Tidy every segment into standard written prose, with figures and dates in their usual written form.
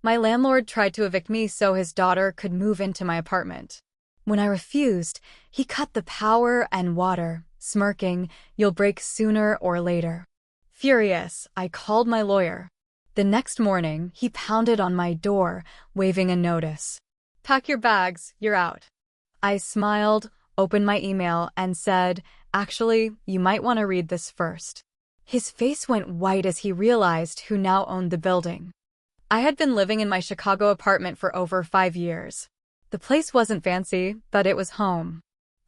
My landlord tried to evict me so his daughter could move into my apartment. When I refused, he cut the power and water, smirking, "You'll break sooner or later." Furious, I called my lawyer. The next morning, he pounded on my door, waving a notice. "Pack your bags, you're out." I smiled, opened my email, and said, "Actually, you might want to read this first." His face went white as he realized who now owned the building. I had been living in my Chicago apartment for over 5 years. The place wasn't fancy, but it was home.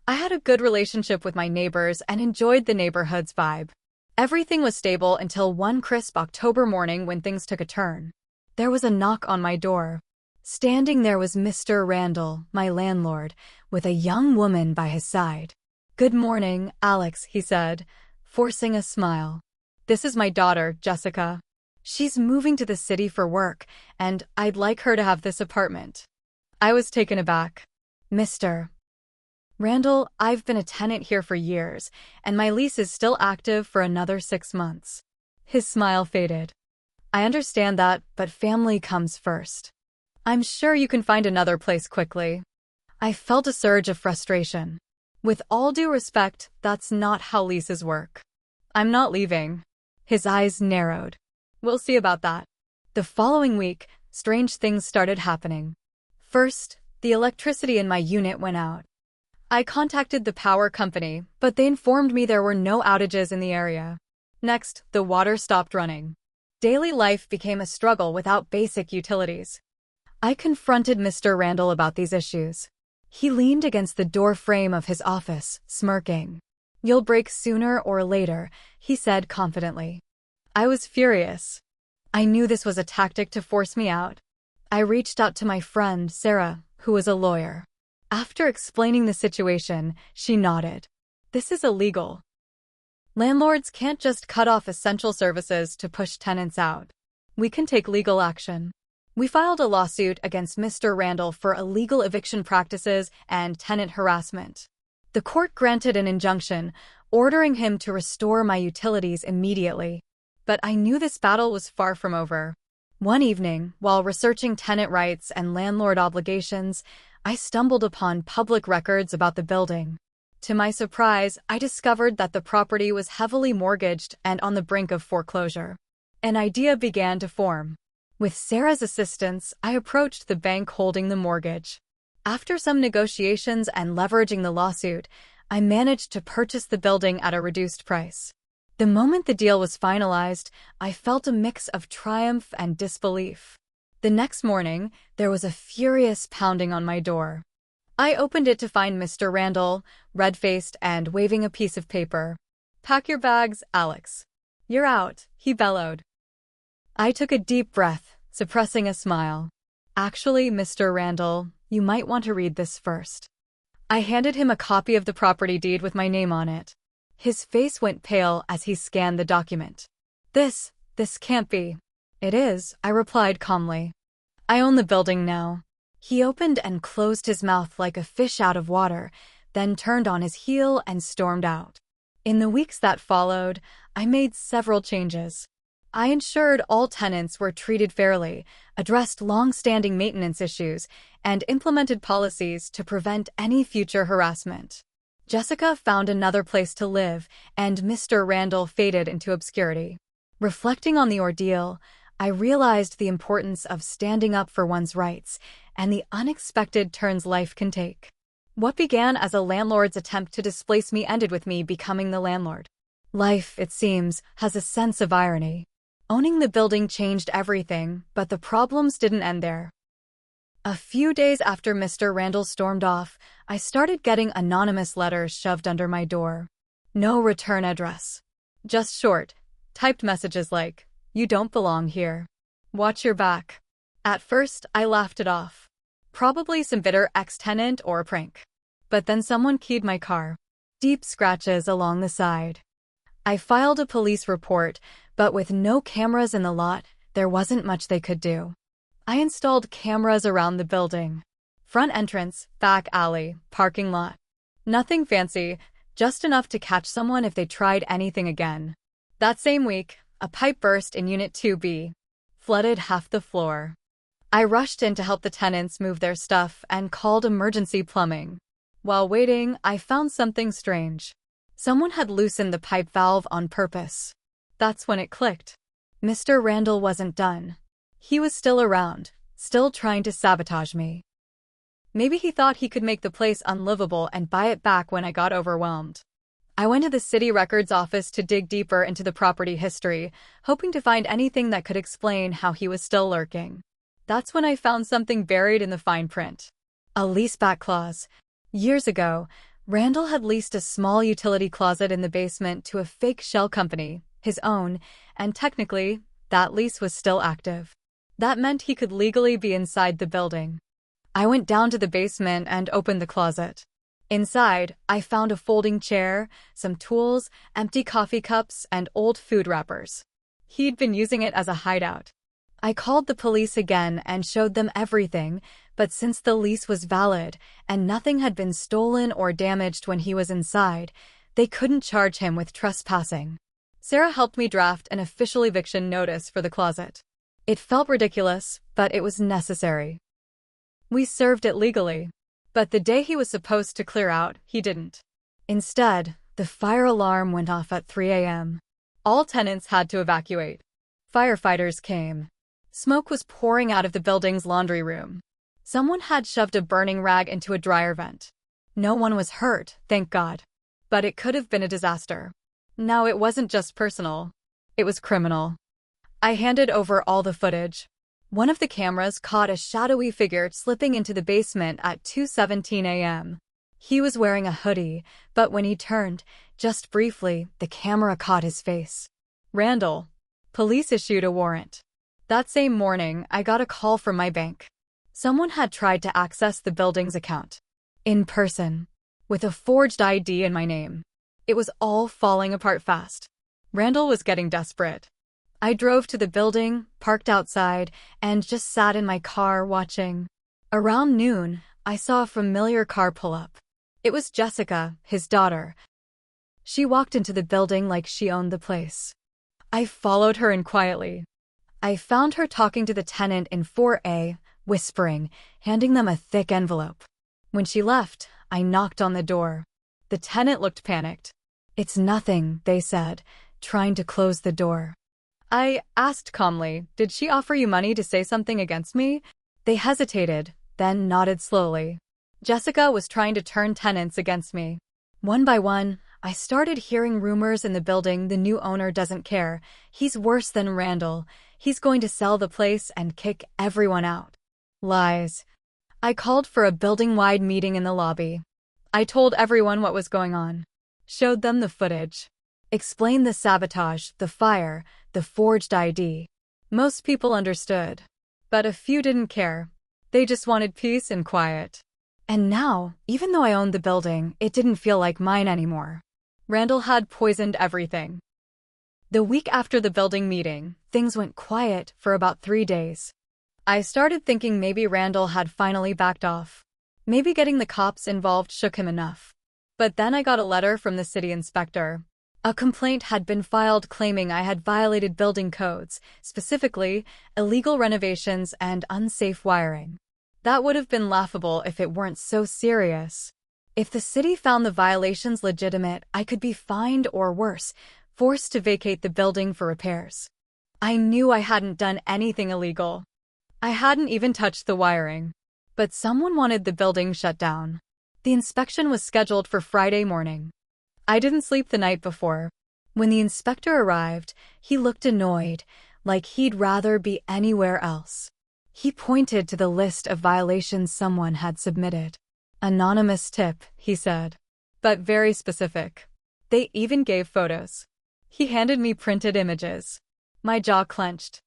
I had a good relationship with my neighbors and enjoyed the neighborhood's vibe. Everything was stable until one crisp October morning when things took a turn. There was a knock on my door. Standing there was Mr. Randall, my landlord, with a young woman by his side. "Good morning, Alex," he said, forcing a smile. "This is my daughter, Jessica. She's moving to the city for work, and I'd like her to have this apartment." I was taken aback. "Mr. Randall, I've been a tenant here for years, and my lease is still active for another 6 months." His smile faded. "I understand that, but family comes first. I'm sure you can find another place quickly." I felt a surge of frustration. "With all due respect, that's not how leases work. I'm not leaving." His eyes narrowed. "We'll see about that." The following week, strange things started happening. First, the electricity in my unit went out. I contacted the power company, but they informed me there were no outages in the area. Next, the water stopped running. Daily life became a struggle without basic utilities. I confronted Mr. Randall about these issues. He leaned against the door frame of his office, smirking. "You'll break sooner or later," he said confidently. I was furious. I knew this was a tactic to force me out. I reached out to my friend, Sarah, who was a lawyer. After explaining the situation, she nodded. "This is illegal. Landlords can't just cut off essential services to push tenants out. We can take legal action." We filed a lawsuit against Mr. Randall for illegal eviction practices and tenant harassment. The court granted an injunction, ordering him to restore my utilities immediately. But I knew this battle was far from over. One evening, while researching tenant rights and landlord obligations, I stumbled upon public records about the building. To my surprise, I discovered that the property was heavily mortgaged and on the brink of foreclosure. An idea began to form. With Sarah's assistance, I approached the bank holding the mortgage. After some negotiations and leveraging the lawsuit, I managed to purchase the building at a reduced price. The moment the deal was finalized, I felt a mix of triumph and disbelief. The next morning, there was a furious pounding on my door. I opened it to find Mr. Randall, red-faced and waving a piece of paper. "Pack your bags, Alex. You're out," he bellowed. I took a deep breath, suppressing a smile. "Actually, Mr. Randall, you might want to read this first." I handed him a copy of the property deed with my name on it. His face went pale as he scanned the document. This can't be." "It is," I replied calmly. "I own the building now." He opened and closed his mouth like a fish out of water, then turned on his heel and stormed out. In the weeks that followed, I made several changes. I ensured all tenants were treated fairly, addressed long-standing maintenance issues, and implemented policies to prevent any future harassment. Jessica found another place to live, and Mr. Randall faded into obscurity. Reflecting on the ordeal, I realized the importance of standing up for one's rights and the unexpected turns life can take. What began as a landlord's attempt to displace me ended with me becoming the landlord. Life, it seems, has a sense of irony. Owning the building changed everything, but the problems didn't end there. A few days after Mr. Randall stormed off, I started getting anonymous letters shoved under my door. No return address. Just short, typed messages like, "You don't belong here. Watch your back." At first, I laughed it off. Probably some bitter ex-tenant or a prank. But then someone keyed my car. Deep scratches along the side. I filed a police report, but with no cameras in the lot, there wasn't much they could do. I installed cameras around the building. Front entrance, back alley, parking lot. Nothing fancy, just enough to catch someone if they tried anything again. That same week, a pipe burst in Unit 2B. Flooded half the floor. I rushed in to help the tenants move their stuff and called emergency plumbing. While waiting, I found something strange. Someone had loosened the pipe valve on purpose. That's when it clicked. Mr. Randall wasn't done. He was still around, still trying to sabotage me. Maybe he thought he could make the place unlivable and buy it back when I got overwhelmed. I went to the city records office to dig deeper into the property history, hoping to find anything that could explain how he was still lurking. That's when I found something buried in the fine print. A leaseback clause. Years ago, Randall had leased a small utility closet in the basement to a fake shell company, his own, and technically, that lease was still active. That meant he could legally be inside the building. I went down to the basement and opened the closet. Inside, I found a folding chair, some tools, empty coffee cups, and old food wrappers. He'd been using it as a hideout. I called the police again and showed them everything, but since the lease was valid and nothing had been stolen or damaged when he was inside, they couldn't charge him with trespassing. Sarah helped me draft an official eviction notice for the closet. It felt ridiculous, but it was necessary. We served it legally. But the day he was supposed to clear out, he didn't. Instead, the fire alarm went off at 3 a.m. All tenants had to evacuate. Firefighters came. Smoke was pouring out of the building's laundry room. Someone had shoved a burning rag into a dryer vent. No one was hurt, thank God. But it could have been a disaster. Now it wasn't just personal. It was criminal. I handed over all the footage. One of the cameras caught a shadowy figure slipping into the basement at 2:17 a.m. He was wearing a hoodie, but when he turned, just briefly, the camera caught his face. Randall. Police issued a warrant. That same morning, I got a call from my bank. Someone had tried to access the building's account. In person. With a forged ID in my name. It was all falling apart fast. Randall was getting desperate. I drove to the building, parked outside, and just sat in my car watching. Around noon, I saw a familiar car pull up. It was Jessica, his daughter. She walked into the building like she owned the place. I followed her in quietly. I found her talking to the tenant in 4A, whispering, handing them a thick envelope. When she left, I knocked on the door. The tenant looked panicked. "It's nothing," they said, trying to close the door. I asked calmly, "Did she offer you money to say something against me?" They hesitated, then nodded slowly. Jessica was trying to turn tenants against me. One by one, I started hearing rumors in the building. The new owner doesn't care. He's worse than Randall. He's going to sell the place and kick everyone out. Lies. I called for a building-wide meeting in the lobby. I told everyone what was going on. Showed them the footage. Explained the sabotage, the fire, the forged ID. Most people understood. But a few didn't care. They just wanted peace and quiet. And now, even though I owned the building, it didn't feel like mine anymore. Randall had poisoned everything. The week after the building meeting, things went quiet for about 3 days. I started thinking maybe Randall had finally backed off. Maybe getting the cops involved shook him enough. But then I got a letter from the city inspector. A complaint had been filed claiming I had violated building codes, specifically, illegal renovations and unsafe wiring. That would have been laughable if it weren't so serious. If the city found the violations legitimate, I could be fined or worse, forced to vacate the building for repairs. I knew I hadn't done anything illegal. I hadn't even touched the wiring. But someone wanted the building shut down. The inspection was scheduled for Friday morning. I didn't sleep the night before. When the inspector arrived, he looked annoyed, like he'd rather be anywhere else. He pointed to the list of violations someone had submitted. "Anonymous tip," he said. But very specific. They even gave photos. He handed me printed images. My jaw clenched.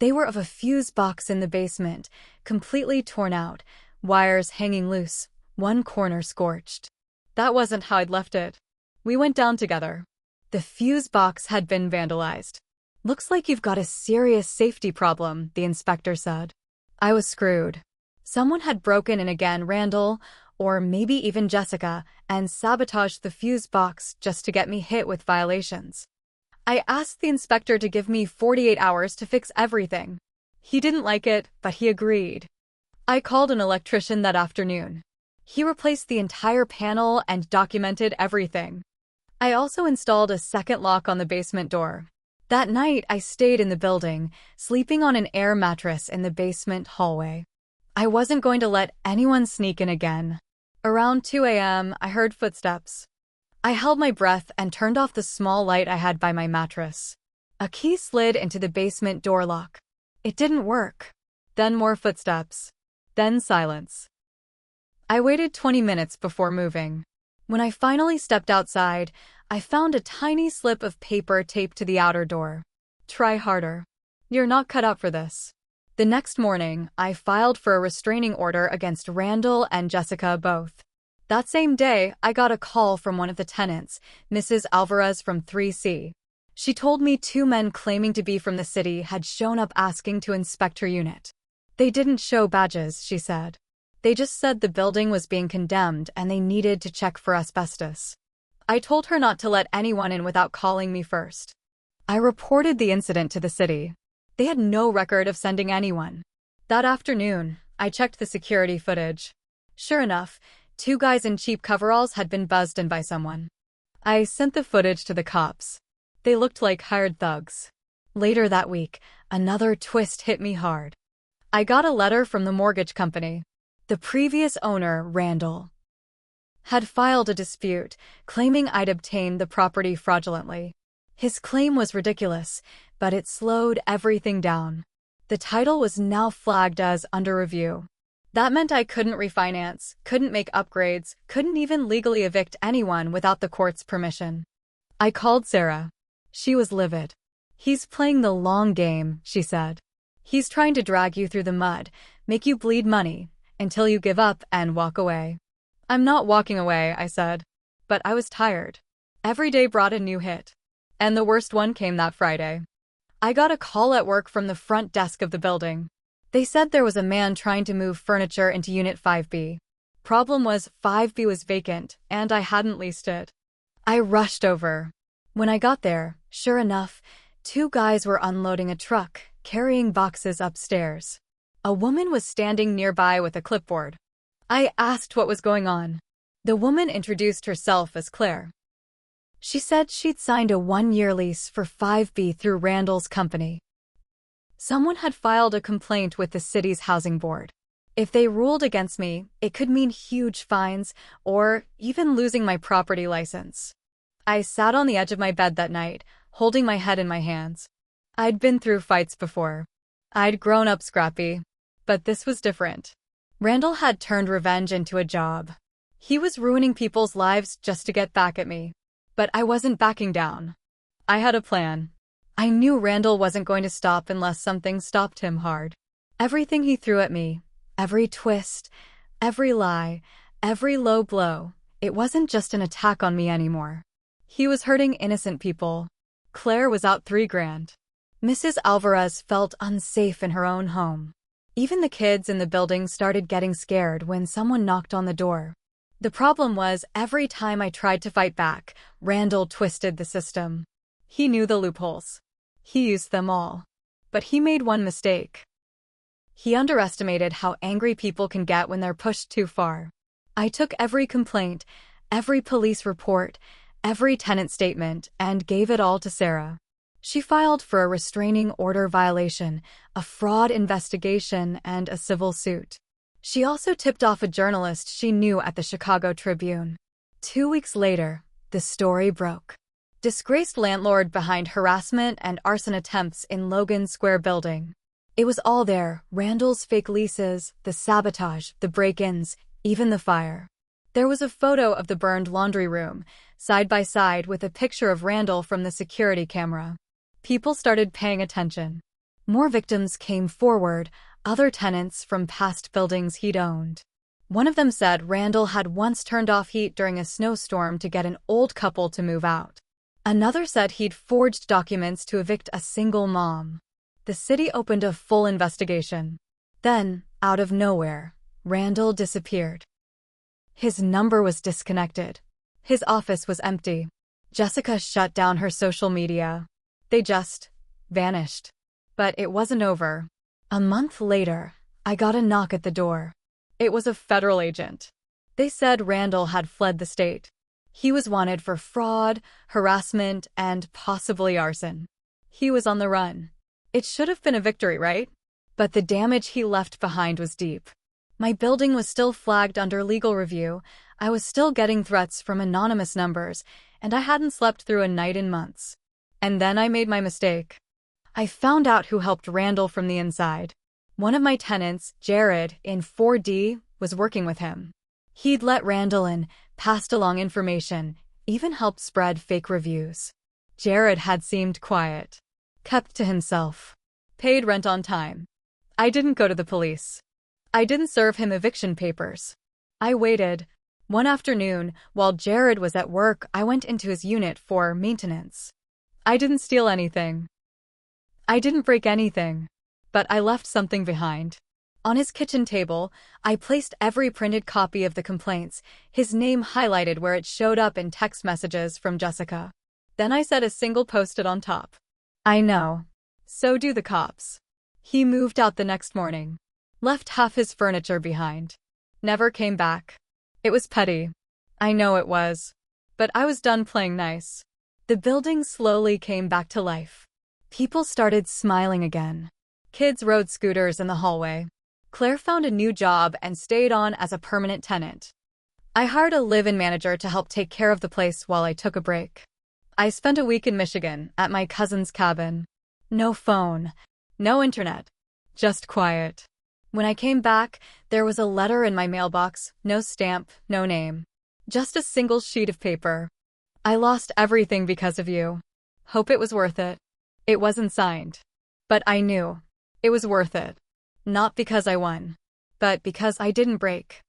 They were of a fuse box in the basement, completely torn out, wires hanging loose, one corner scorched. That wasn't how I'd left it. We went down together. The fuse box had been vandalized. "Looks like you've got a serious safety problem," the inspector said. I was screwed. Someone had broken in again, Randall, or maybe even Jessica, and sabotaged the fuse box just to get me hit with violations. I asked the inspector to give me 48 hours to fix everything. He didn't like it, but he agreed. I called an electrician that afternoon. He replaced the entire panel and documented everything. I also installed a second lock on the basement door. That night, I stayed in the building, sleeping on an air mattress in the basement hallway. I wasn't going to let anyone sneak in again. Around 2 a.m., I heard footsteps. I held my breath and turned off the small light I had by my mattress. A key slid into the basement door lock. It didn't work. Then more footsteps. Then silence. I waited 20 minutes before moving. When I finally stepped outside, I found a tiny slip of paper taped to the outer door. Try harder. You're not cut out for this. The next morning, I filed for a restraining order against Randall and Jessica both. That same day, I got a call from one of the tenants, Mrs. Alvarez from 3C. She told me 2 men claiming to be from the city had shown up asking to inspect her unit. They didn't show badges, she said. They just said the building was being condemned and they needed to check for asbestos. I told her not to let anyone in without calling me first. I reported the incident to the city. They had no record of sending anyone. That afternoon, I checked the security footage. Sure enough, 2 guys in cheap coveralls had been buzzed in by someone. I sent the footage to the cops. They looked like hired thugs. Later that week, another twist hit me hard. I got a letter from the mortgage company. The previous owner, Randall, had filed a dispute, claiming I'd obtained the property fraudulently. His claim was ridiculous, but it slowed everything down. The title was now flagged as under review. That meant I couldn't refinance, couldn't make upgrades, couldn't even legally evict anyone without the court's permission. I called Sarah. She was livid. He's playing the long game, she said. He's trying to drag you through the mud, make you bleed money, until you give up and walk away. I'm not walking away, I said. But I was tired. Every day brought a new hit. And the worst one came that Friday. I got a call at work from the front desk of the building. They said there was a man trying to move furniture into Unit 5B. Problem was 5B was vacant, and I hadn't leased it. I rushed over. When I got there, sure enough, 2 guys were unloading a truck, carrying boxes upstairs. A woman was standing nearby with a clipboard. I asked what was going on. The woman introduced herself as Claire. She said she'd signed a 1-year lease for 5B through Randall's company. Someone had filed a complaint with the city's housing board. If they ruled against me, it could mean huge fines or even losing my property license. I sat on the edge of my bed that night, holding my head in my hands. I'd been through fights before. I'd grown up scrappy. But this was different. Randall had turned revenge into a job. He was ruining people's lives just to get back at me. But I wasn't backing down. I had a plan. I knew Randall wasn't going to stop unless something stopped him hard. Everything he threw at me, every twist, every lie, every low blow, it wasn't just an attack on me anymore. He was hurting innocent people. Claire was out $3,000. Mrs. Alvarez felt unsafe in her own home. Even the kids in the building started getting scared when someone knocked on the door. The problem was, every time I tried to fight back, Randall twisted the system. He knew the loopholes. He used them all. But he made one mistake. He underestimated how angry people can get when they're pushed too far. I took every complaint, every police report, every tenant statement, and gave it all to Sarah. She filed for a restraining order violation, a fraud investigation, and a civil suit. She also tipped off a journalist she knew at the Chicago Tribune. 2 weeks later, the story broke. Disgraced landlord behind harassment and arson attempts in Logan Square building. It was all there, Randall's fake leases, the sabotage, the break-ins, even the fire. There was a photo of the burned laundry room, side by side with a picture of Randall from the security camera. People started paying attention. More victims came forward, other tenants from past buildings he'd owned. One of them said Randall had once turned off heat during a snowstorm to get an old couple to move out. Another said he'd forged documents to evict a single mom. The city opened a full investigation. Then, out of nowhere, Randall disappeared. His number was disconnected. His office was empty. Jessica shut down her social media. They just vanished. But it wasn't over. A month later, I got a knock at the door. It was a federal agent. They said Randall had fled the state. He was wanted for fraud, harassment, and possibly arson. He was on the run. It should have been a victory, right? But the damage he left behind was deep. My building was still flagged under legal review, I was still getting threats from anonymous numbers, and I hadn't slept through a night in months. And then I made my mistake. I found out who helped Randall from the inside. One of my tenants, Jared, in 4D, was working with him. He'd let Randall in, passed along information, even helped spread fake reviews. Jared had seemed quiet, kept to himself, paid rent on time. I didn't go to the police. I didn't serve him eviction papers. I waited. One afternoon, while Jared was at work, I went into his unit for maintenance. I didn't steal anything. I didn't break anything. But I left something behind. On his kitchen table, I placed every printed copy of the complaints, his name highlighted where it showed up in text messages from Jessica. Then I said a single post-it on top. I know. So do the cops. He moved out the next morning. Left half his furniture behind. Never came back. It was petty. I know it was. But I was done playing nice. The building slowly came back to life. People started smiling again. Kids rode scooters in the hallway. Claire found a new job and stayed on as a permanent tenant. I hired a live-in manager to help take care of the place while I took a break. I spent a week in Michigan, at my cousin's cabin. No phone, no internet, just quiet. When I came back, there was a letter in my mailbox, no stamp, no name. Just a single sheet of paper. I lost everything because of you. Hope it was worth it. It wasn't signed. But I knew. It was worth it. Not because I won, but because I didn't break.